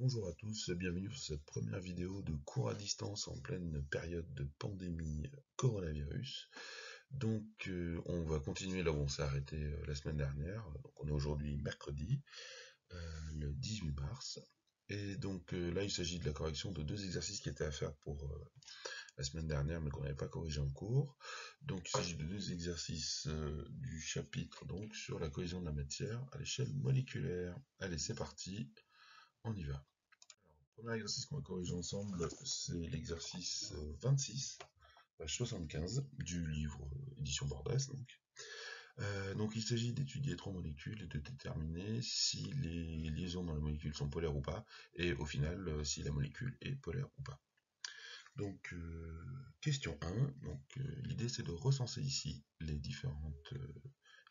Bonjour à tous, bienvenue sur cette première vidéo de cours à distance en pleine période de pandémie coronavirus. Donc on va continuer là où on s'est arrêté la semaine dernière. Donc on est aujourd'hui mercredi, le 18 mars. Et donc là il s'agit de la correction de deux exercices qui étaient à faire pour la semaine dernière mais qu'on n'avait pas corrigé en cours. Donc il s'agit de deux exercices du chapitre donc sur la cohésion de la matière à l'échelle moléculaire. Allez, c'est parti, on y va. Le premier exercice qu'on va corriger ensemble, c'est l'exercice 26, page 75 du livre édition Bordès. Donc il s'agit d'étudier trois molécules et de déterminer si les liaisons dans la molécule sont polaires ou pas, et au final si la molécule est polaire ou pas. Donc question 1, l'idée c'est de recenser ici les différentes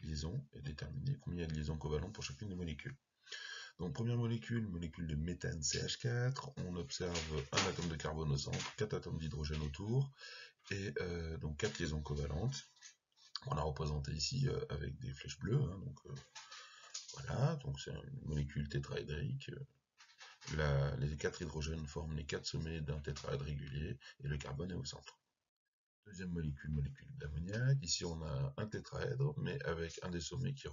liaisons et déterminer combien il y a de liaisons covalentes pour chacune des molécules. Donc première molécule, molécule de méthane CH4, on observe un atome de carbone au centre, 4 atomes d'hydrogène autour, et donc 4 liaisons covalentes. On a représenté ici avec des flèches bleues, voilà, donc c'est une molécule tétraédrique. Les 4 hydrogènes forment les 4 sommets d'un tétraèdre régulier, et le carbone est au centre. Deuxième molécule, molécule d'ammoniac. Ici, on a un tétraèdre, mais avec un des sommets qui est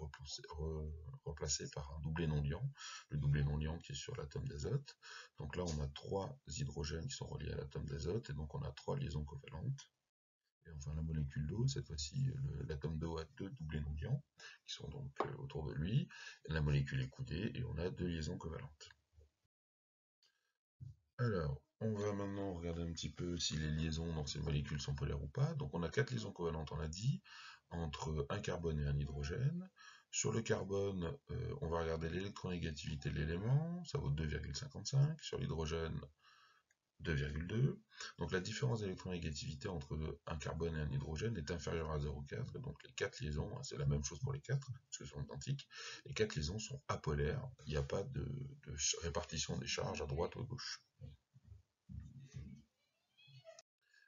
remplacé par un doublé non liant. Le doublé non liant qui est sur l'atome d'azote. Donc là, on a 3 hydrogènes qui sont reliés à l'atome d'azote, et donc on a 3 liaisons covalentes. Et enfin, la molécule d'eau, cette fois-ci, l'atome d'eau a 2 doublés non liants, qui sont donc autour de lui. La molécule est coudée, et on a 2 liaisons covalentes. Alors, on va maintenant regarder un petit peu si les liaisons dans ces molécules sont polaires ou pas. Donc on a 4 liaisons covalentes, on l'a dit, entre un carbone et un hydrogène. Sur le carbone, on va regarder l'électronégativité de l'élément, ça vaut 2,55. Sur l'hydrogène, 2,2. Donc la différence d'électronégativité entre un carbone et un hydrogène est inférieure à 0,4. Donc les 4 liaisons, c'est la même chose pour les 4, parce qu'elles sont identiques. Les 4 liaisons sont apolaires, il n'y a pas de répartition des charges à droite ou à gauche.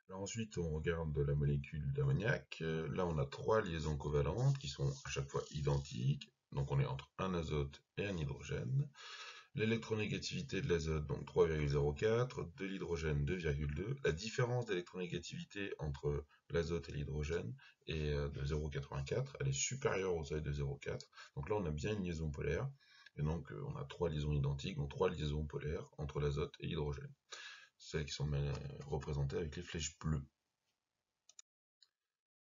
Alors ensuite, on regarde la molécule d'ammoniac. Là, on a 3 liaisons covalentes qui sont à chaque fois identiques. Donc on est entre un azote et un hydrogène. L'électronégativité de l'azote, donc 3,04, de l'hydrogène 2,2. La différence d'électronégativité entre l'azote et l'hydrogène est de 0,84. Elle est supérieure au seuil de 0,4. Donc là, on a bien une liaison polaire. Et donc, on a 3 liaisons identiques, donc 3 liaisons polaires entre l'azote et l'hydrogène. Celles qui sont représentées avec les flèches bleues.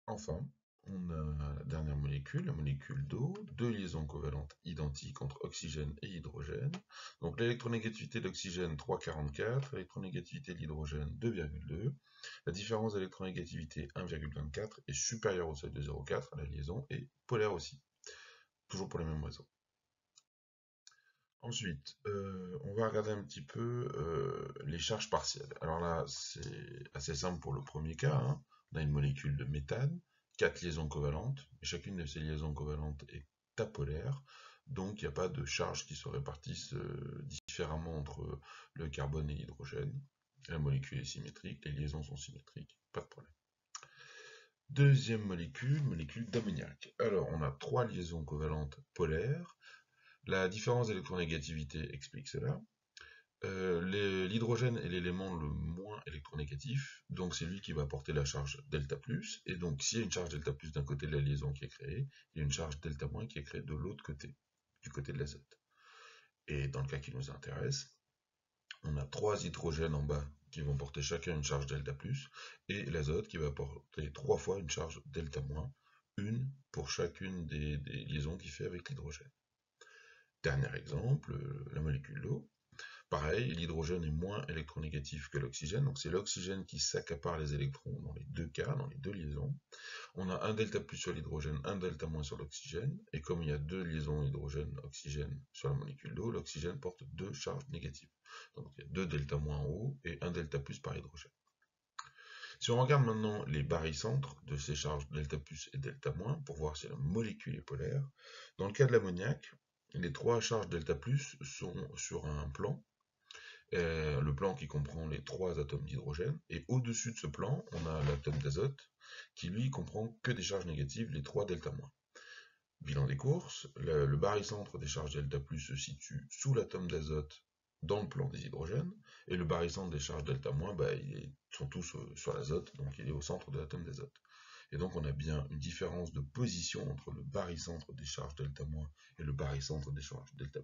Enfin, on a la dernière molécule, la molécule d'eau, 2 liaisons covalentes identiques entre oxygène et hydrogène. Donc l'électronégativité de l'oxygène 3,44, l'électronégativité de l'hydrogène 2,2. La différence d'électronégativité 1,24 est supérieure au seuil de 0,4, la liaison est polaire aussi. Toujours pour les mêmes raisons. Ensuite, on va regarder un petit peu les charges partielles. Alors là, c'est assez simple pour le premier cas. On a une molécule de méthane, 4 liaisons covalentes, et chacune de ces liaisons covalentes est apolaire, donc il n'y a pas de charges qui se répartissent différemment entre le carbone et l'hydrogène. La molécule est symétrique, les liaisons sont symétriques, pas de problème. Deuxième molécule, molécule d'ammoniac. Alors, on a 3 liaisons covalentes polaires. La différence d'électronégativité explique cela. L'hydrogène est l'élément le moins électronégatif, donc c'est lui qui va apporter la charge delta+, et donc s'il y a une charge delta+ d'un côté de la liaison qui est créée, il y a une charge delta- qui est créée de l'autre côté, du côté de l'azote. Et dans le cas qui nous intéresse, on a 3 hydrogènes en bas qui vont porter chacun une charge delta+, et l'azote qui va porter 3 fois une charge delta-, une pour chacune des liaisons qu'il fait avec l'hydrogène. Dernier exemple, la molécule d'eau. Pareil, l'hydrogène est moins électronégatif que l'oxygène, donc c'est l'oxygène qui s'accapare les électrons dans les deux cas, dans les deux liaisons. On a un delta+ sur l'hydrogène, un delta- sur l'oxygène, et comme il y a 2 liaisons hydrogène-oxygène sur la molécule d'eau, l'oxygène porte 2 charges négatives. Donc il y a 2 delta- en haut et un delta+ par hydrogène. Si on regarde maintenant les barycentres de ces charges delta+ et delta-, pour voir si la molécule est polaire, dans le cas de l'ammoniac, les 3 charges delta+ sont sur un plan, le plan qui comprend les 3 atomes d'hydrogène, et au-dessus de ce plan, on a l'atome d'azote, qui lui comprend que des charges négatives, les 3 delta-. Bilan des courses, le barycentre des charges delta+ se situe sous l'atome d'azote dans le plan des hydrogènes, et le barycentre des charges delta-, ils sont tous sur l'azote, donc il est au centre de l'atome d'azote. Et donc on a bien une différence de position entre le barycentre des charges delta- et le barycentre des charges delta+.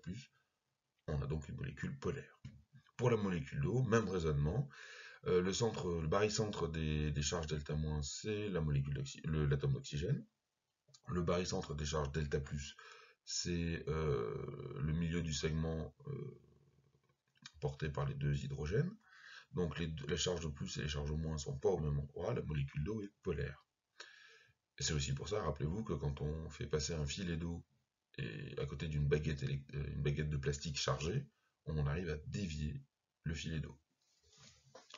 On a donc une molécule polaire. Pour la molécule d'eau, même raisonnement. Le barycentre des charges delta-, c'est l'atome d'oxygène. Le barycentre des charges delta+, c'est le milieu du segment porté par les deux hydrogènes. Donc les charges de plus et les charges de moins ne sont pas au même endroit, la molécule d'eau est polaire. Et c'est aussi pour ça, rappelez-vous que quand on fait passer un filet d'eau et à côté d'une baguette de plastique chargée, on arrive à dévier le filet d'eau.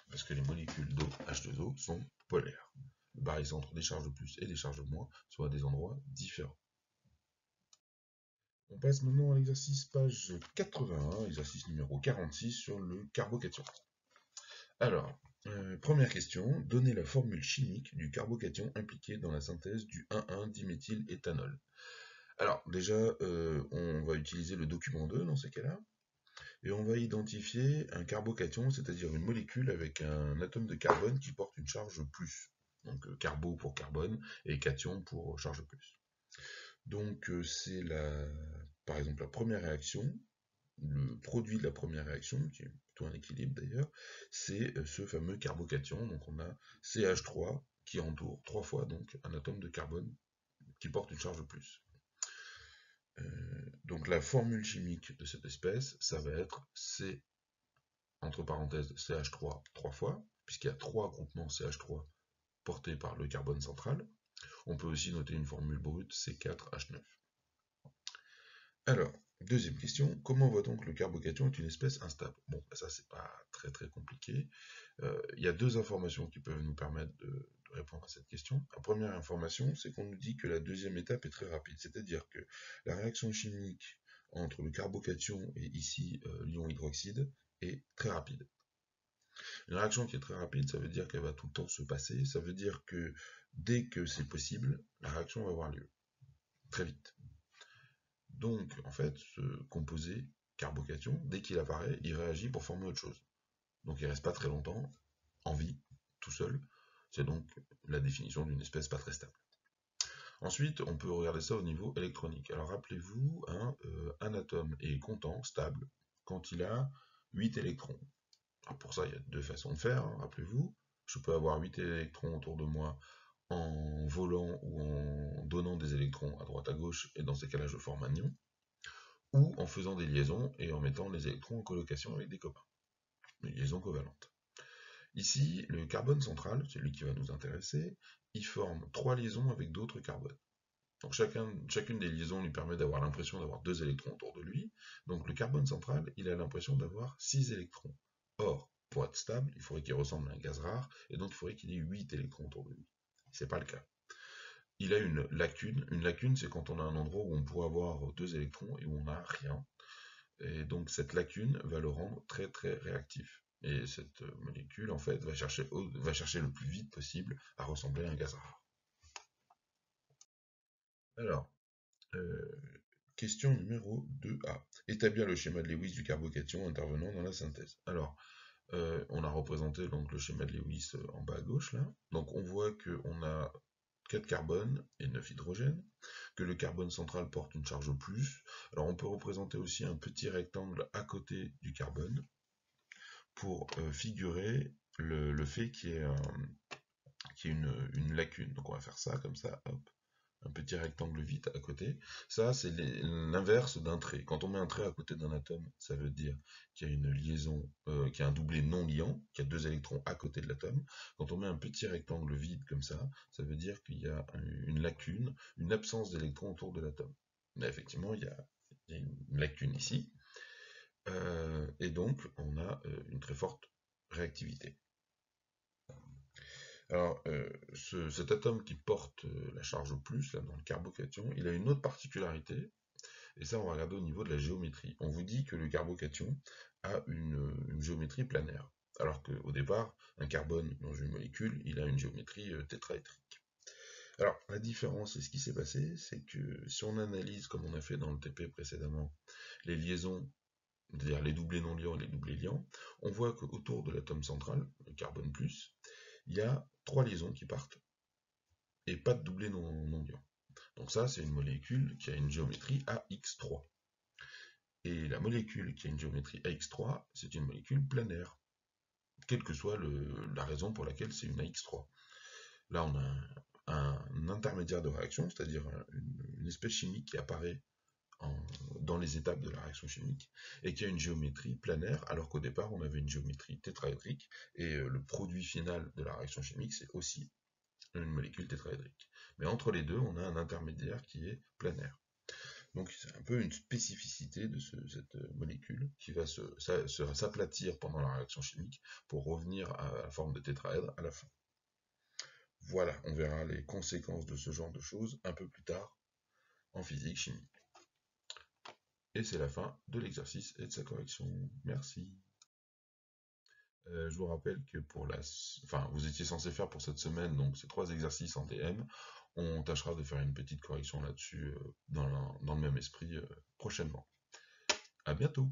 Parce que les molécules d'eau, H2O, sont polaires. Le barycentre des charges de plus et des charges de moins sont à des endroits différents. On passe maintenant à l'exercice page 81, exercice numéro 46 sur le carbocation. Alors, première question, donnez la formule chimique du carbocation impliqué dans la synthèse du 1,1-diméthyléthanol. Alors, déjà, on va utiliser le document 2 dans ces cas-là, et on va identifier un carbocation, c'est-à-dire une molécule avec un atome de carbone qui porte une charge plus. Donc, carbo pour carbone, et cation pour charge plus. Donc, c'est par exemple la première réaction, le produit de la première réaction, qui est plutôt un équilibre d'ailleurs, c'est ce fameux carbocation. Donc on a CH3 qui entoure 3 fois donc un atome de carbone qui porte une charge de plus. Donc la formule chimique de cette espèce, ça va être C, entre parenthèses, CH3 3 fois, puisqu'il y a 3 groupements CH3 portés par le carbone central. On peut aussi noter une formule brute C4H9. Alors, deuxième question, comment voit-on que le carbocation est une espèce instable? Bon, ça c'est pas très très compliqué. Il y a deux informations qui peuvent nous permettre de répondre à cette question. La première information, c'est qu'on nous dit que la deuxième étape est très rapide, c'est-à-dire que la réaction chimique entre le carbocation et ici l'ion hydroxyde est très rapide. Une réaction qui est très rapide, ça veut dire qu'elle va tout le temps se passer, ça veut dire que dès que c'est possible, la réaction va avoir lieu, très vite. Donc, en fait, ce composé carbocation, dès qu'il apparaît, il réagit pour former autre chose. Donc, il ne reste pas très longtemps en vie, tout seul. C'est donc la définition d'une espèce pas très stable. Ensuite, on peut regarder ça au niveau électronique. Alors, rappelez-vous, un atome est content, stable, quand il a 8 électrons. Alors, pour ça, il y a deux façons de faire, rappelez-vous. Je peux avoir 8 électrons autour de moi en volant ou en donnant des électrons à droite à gauche, et dans ces cas-là, je forme un ion, ou en faisant des liaisons et en mettant les électrons en colocation avec des copains, des liaisons covalentes. Ici, le carbone central, celui qui va nous intéresser, il forme 3 liaisons avec d'autres carbones. Donc chacune des liaisons lui permet d'avoir l'impression d'avoir 2 électrons autour de lui. Donc le carbone central, il a l'impression d'avoir 6 électrons. Or, pour être stable, il faudrait qu'il ressemble à un gaz rare, et donc il faudrait qu'il ait 8 électrons autour de lui. C'est pas le cas. Il a une lacune. Une lacune, c'est quand on a un endroit où on pourrait avoir 2 électrons et où on n'a rien. Et donc cette lacune va le rendre très très réactif. Et cette molécule, en fait, va chercher le plus vite possible à ressembler à un gaz rare. Alors, question numéro 2A. Établir le schéma de Lewis du carbocation intervenant dans la synthèse. Alors, on a représenté donc le schéma de Lewis en bas à gauche, là. Donc on voit qu'on a 4 carbones et 9 hydrogènes, que le carbone central porte une charge plus. Alors on peut représenter aussi un petit rectangle à côté du carbone pour figurer le fait qu'il y ait, une lacune. Donc on va faire ça comme ça, hop, un petit rectangle vide à côté. Ça, c'est l'inverse d'un trait. Quand on met un trait à côté d'un atome, ça veut dire qu'il y a une liaison, qu'il y a un doublet non liant, qu'il y a 2 électrons à côté de l'atome. Quand on met un petit rectangle vide comme ça veut dire qu'il y a une lacune, une absence d'électrons autour de l'atome. Mais effectivement, il y a une lacune ici. Et donc, on a une très forte réactivité. Alors, cet atome qui porte la charge plus, là, dans le carbocation, il a une autre particularité, et ça on va regarder au niveau de la géométrie. On vous dit que le carbocation a une géométrie planaire, alors qu'au départ, un carbone dans une molécule, il a une géométrie tétraédrique. Alors, la différence, et ce qui s'est passé, c'est que si on analyse, comme on a fait dans le TP précédemment, les liaisons c'est-à-dire les doublés non liants et les doublés liants, on voit qu'autour de l'atome central, le carbone plus, il y a 3 liaisons qui partent, et pas de doublés non liants. Donc ça, c'est une molécule qui a une géométrie AX3. Et la molécule qui a une géométrie AX3, c'est une molécule planaire, quelle que soit la raison pour laquelle c'est une AX3. Là, on a un intermédiaire de réaction, c'est-à-dire une espèce chimique qui apparaît dans les étapes de la réaction chimique, et qui a une géométrie planaire, alors qu'au départ, on avait une géométrie tétraédrique, et le produit final de la réaction chimique, c'est aussi une molécule tétraédrique. Mais entre les deux, on a un intermédiaire qui est planaire. Donc c'est un peu une spécificité de cette molécule qui va s'aplatir pendant la réaction chimique pour revenir à la forme de tétraèdre à la fin. Voilà, on verra les conséquences de ce genre de choses un peu plus tard en physique-chimie. Et c'est la fin de l'exercice et de sa correction. Merci. Je vous rappelle que vous étiez censé faire pour cette semaine, donc ces 3 exercices en DM. On tâchera de faire une petite correction là-dessus dans le même esprit prochainement. À bientôt.